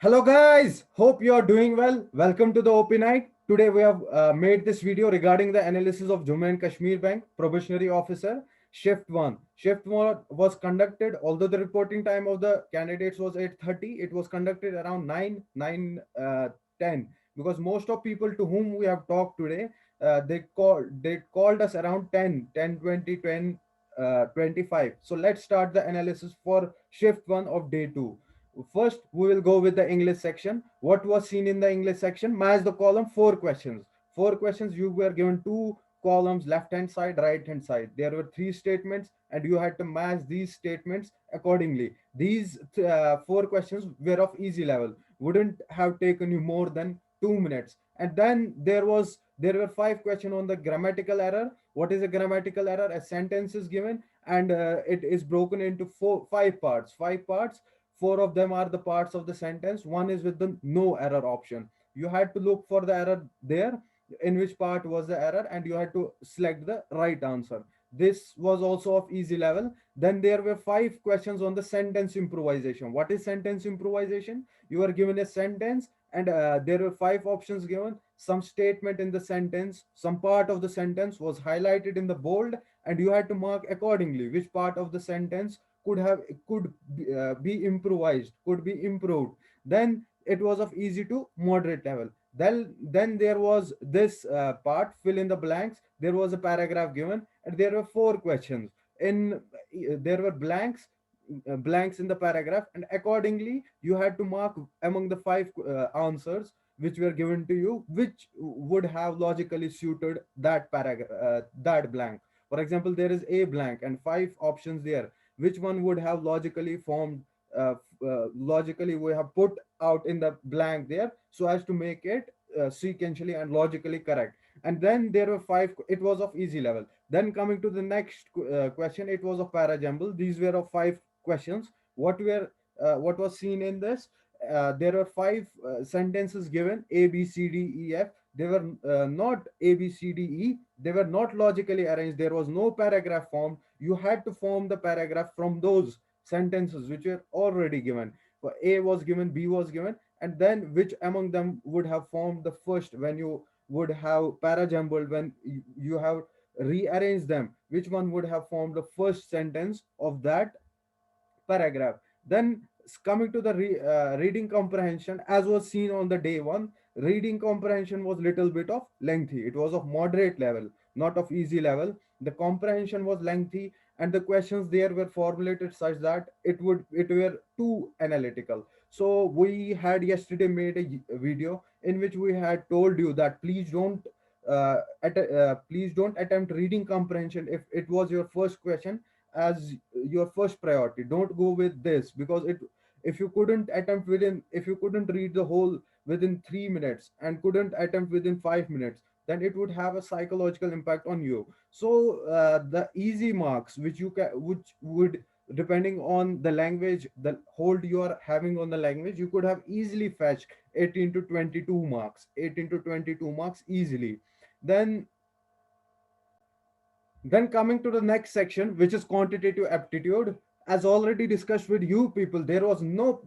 Hello guys, hope you are doing well. Welcome to the Opinioc. Today we have made this video regarding the analysis of Jammu and Kashmir Bank Probationary Officer Shift 1. Shift 1 was conducted, although the reporting time of the candidates was 8:30, it was conducted around 10 because most of people to whom we have talked today, they called us around 10, 10:20, 25. So let's start the analysis for Shift 1 of day 2. First, we will go with the English section. What was seen in the English section? Match the column, four questions. Four questions, you were given two columns, left hand side, right hand side. There were three statements, and you had to match these statements accordingly. These four questions were of easy level, wouldn't have taken you more than 2 minutes. And then there were five questions on the grammatical error. What is a grammatical error? A sentence is given, and it is broken into five parts. Five parts. Four of them are the parts of the sentence. One is with the no error option. You had to look for the error there, in which part was the error, and you had to select the right answer. This was also of easy level. Then there were five questions on the sentence improvisation. What is sentence improvisation? You are given a sentence, and there were five options given. Some statement in the sentence, some part of the sentence was highlighted in the bold, and you had to mark accordingly which part of the sentence could be improvised, could be improved. Then it was of easy to moderate level. Then there was this part, fill in the blanks. There was a paragraph given, and there were four questions. In There were blanks in the paragraph, and accordingly you had to mark among the five answers which were given to you, which would have logically suited that paragraph, that blank. For example, there is a blank and five options there. Which one would have logically formed, logically we have put out in the blank there, so as to make it sequentially and logically correct. And then there were five. It was of easy level. Then coming to the next question, it was of parajumble. These were of five questions. What was seen in this? There were five sentences given: A, B, C, D, E, F. They were not A, B, C, D, E. They were not logically arranged. There was no paragraph formed. You had to form the paragraph from those sentences which were already given. A was given, B was given, and then which among them would have formed the first, when you would have parajumbled, when you have rearranged them, which one would have formed the first sentence of that paragraph. Then coming to the reading comprehension, as was seen on the day one, reading comprehension was little bit of lengthy. It was of moderate level, not of easy level. The comprehension was lengthy, and the questions there were formulated such that it were too analytical. So we had yesterday made a video in which we had told you that please don't attempt reading comprehension if it was your first question as your first priority. Don't go with this, because it if you couldn't attempt within if you couldn't read the whole within 3 minutes and couldn't attempt within 5 minutes, then it would have a psychological impact on you. So the easy marks which would, depending on the language, the hold you are having on the language, you could have easily fetched 18 to 22 marks, 18 to 22 marks easily. Then then coming to the next section, which is quantitative aptitude, as already discussed with you people, there was no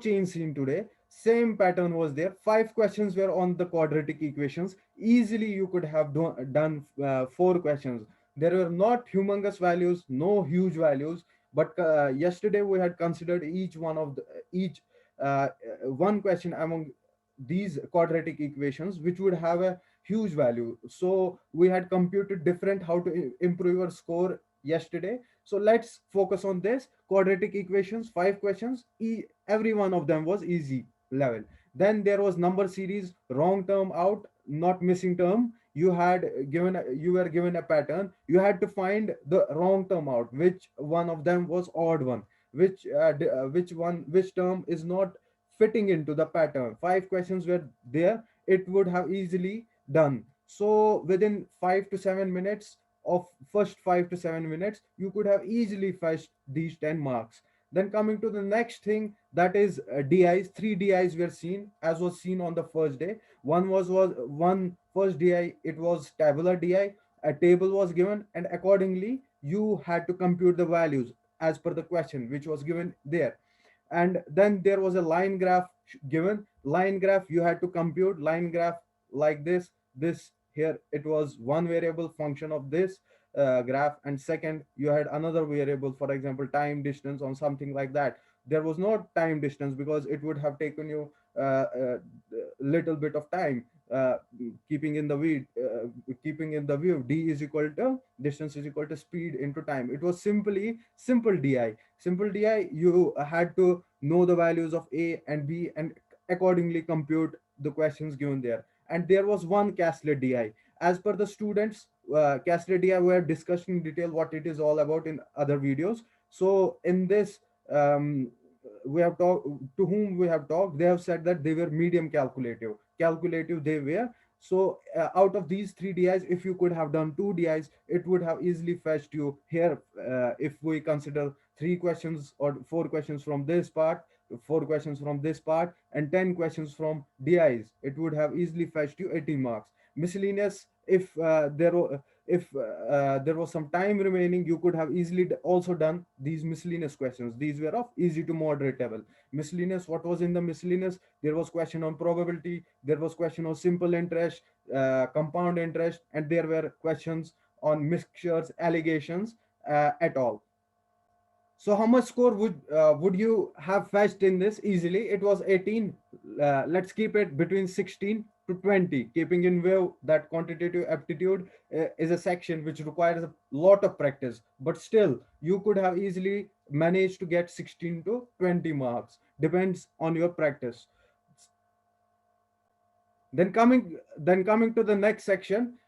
change seen today. Same pattern was there. Five questions were on the quadratic equations. Easily you could have done four questions. There were not humongous values, no huge values, but yesterday we had considered each one question among these quadratic equations which would have a huge value. So we had computed different how to improve your score yesterday. So let's focus on this quadratic equations. Five questions, every one of them was easy level. Then there was number series, wrong term out, not missing term. You were given a pattern. You had to find the wrong term out, which one of them was odd one, which term is not fitting into the pattern. Five questions were there. It would have easily done. So within 5 to 7 minutes of first 5 to 7 minutes, you could have easily fetched these 10 marks. Then coming to the next thing, that is DIs. Three DIs were seen, as was seen on the first day. One first DI, it was tabular DI. A table was given, and accordingly you had to compute the values as per the question which was given there. And then there was a line graph given. Line graph, you had to compute line graph like this here. It was one variable function of this graph, and second you had another variable, for example time distance or something like that. There was no time distance because it would have taken you little bit of time. Keeping in the view, d is equal to distance is equal to speed into time. It was simply simple di. You had to know the values of a and b and accordingly compute the questions given there. And there was one caslet di. As per the students, caslet di were discussed in detail what it is all about in other videos. So in this, we have talked to whom we have talked, they have said that they were medium calculative they were. So out of these three dis, if you could have done two dis, it would have easily fetched you here. If we consider three questions or four questions from this part, four questions from this part, and 10 questions from dis, it would have easily fetched you 18 marks. Miscellaneous, if there was some time remaining, you could have easily also done these miscellaneous questions. These were of easy to moderate level. Miscellaneous, what was in the miscellaneous? There was question on probability, there was question on simple interest, compound interest, and there were questions on mixtures, allegations, at all. So how much score would you have fetched in this easily? It was 18. Let's keep it between 16 to 20, keeping in view that quantitative aptitude is a section which requires a lot of practice. But still, you could have easily managed to get 16 to 20 marks. Depends on your practice. Then coming to the next section,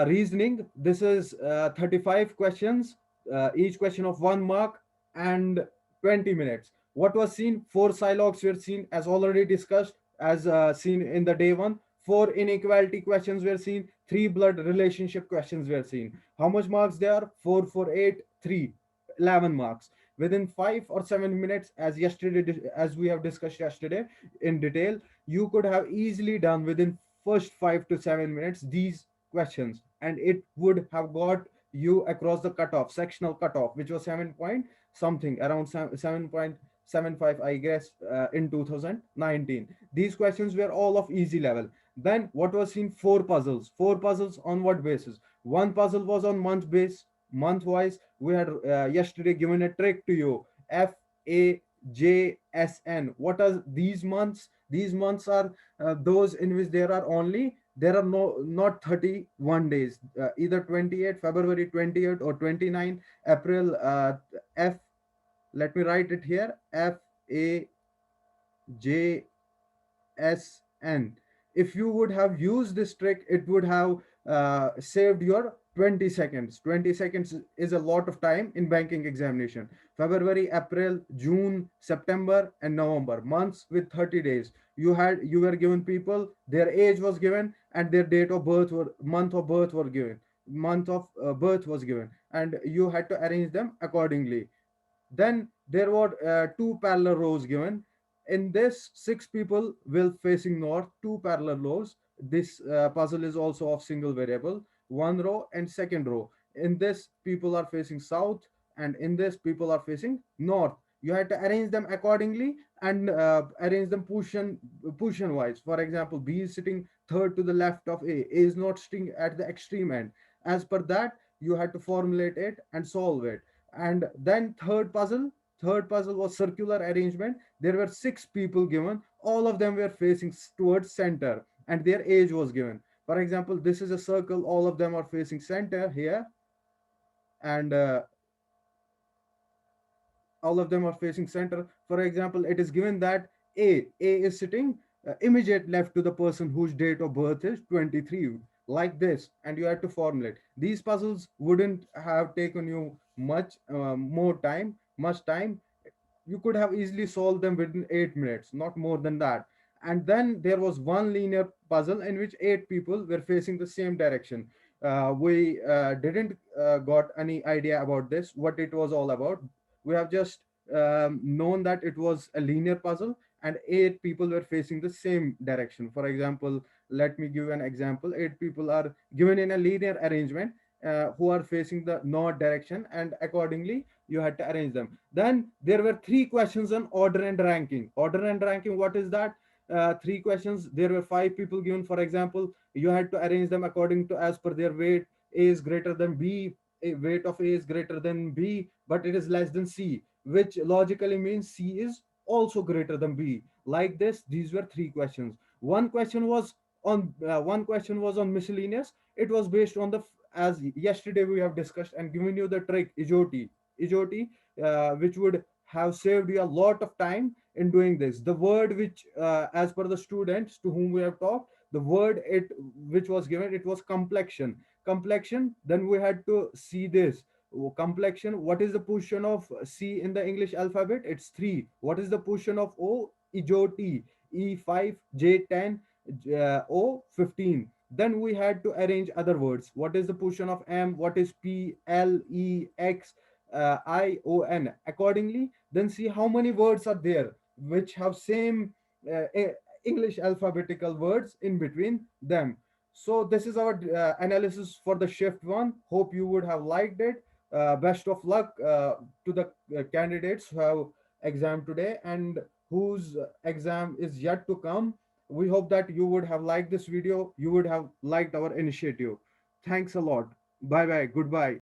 reasoning. This is 35 questions, each question of 1 mark, and 20 minutes. What was seen? Four silogs were seen, as already discussed, as seen in the day one. Four inequality questions were seen. Three blood relationship questions were seen. How much marks there are? 4 for 8, 3, 11 marks. Within 5 or 7 minutes, as we have discussed yesterday in detail, you could have easily done within first 5 to 7 minutes these questions, and it would have got you across the cutoff, sectional cutoff, which was 7 point something, around 7.75, I guess, in 2019. These questions were all of easy level. Then what was seen? Four puzzles. On what basis? One puzzle was on month wise. We had yesterday given a trick to you. FAJSN. What are these months? These months are those in which there are no not 31 days, either 28 February 28 or 29 April. F Let me write it here. FAJSN. If you would have used this trick, it would have saved your 20 seconds. 20 seconds is a lot of time in banking examination. February, April, June, September, and November, months with 30 days. You were given people, their age was given, and their date of birth were month of birth were given. Month of birth was given, and you had to arrange them accordingly. Then there were two parallel rows given. In this, six people will facing north, two parallel rows. This puzzle is also of single variable, one row and second row. In this, people are facing south, and in this, people are facing north. You had to arrange them accordingly and arrange them position wise. For example, B is sitting third to the left of A. A is not sitting at the extreme end. As per that, you had to formulate it and solve it. And then third puzzle was circular arrangement. There were six people given. All of them were facing towards center, and their age was given. For example, this is a circle. All of them are facing center here, and all of them are facing center. For example, it is given that A is sitting immediate left to the person whose date of birth is 23, like this, and you have to formulate. These puzzles wouldn't have taken you much time. You could have easily solved them within 8 minutes, not more than that. And then there was one linear puzzle in which eight people were facing the same direction. We didn't got any idea about this, what it was all about. We have just known that it was a linear puzzle and eight people were facing the same direction. For example, let me give an example. Eight people are given in a linear arrangement. who are facing the north direction, and accordingly you had to arrange them. Then there were three questions on order and ranking. Order and ranking, what is that? Three questions. There were five people given. For example, you had to arrange them according to as per their weight. A is greater than B. Weight of A is greater than B, but it is less than C, which logically means C is also greater than B. Like this, these were three questions. One question was on miscellaneous. It was based on the, as yesterday we have discussed and given you the trick ijoti, which would have saved you a lot of time in doing this. The word which, as per the students to whom we have talked, the word it which was given, it was complexion. Complexion. Then we had to see this. Complexion. What is the position of C in the English alphabet? It's 3. What is the position of O? ijoti. E5, J10, O15. Then we had to arrange other words. What is the position of M? What is P, L, E, X, I, O, N? Accordingly, then see how many words are there which have same English alphabetical words in between them. So this is our analysis for the shift one. Hope you would have liked it. Best of luck to the candidates who have exam today and whose exam is yet to come. We hope that you would have liked this video. You would have liked our initiative. Thanks a lot. Bye bye. Goodbye.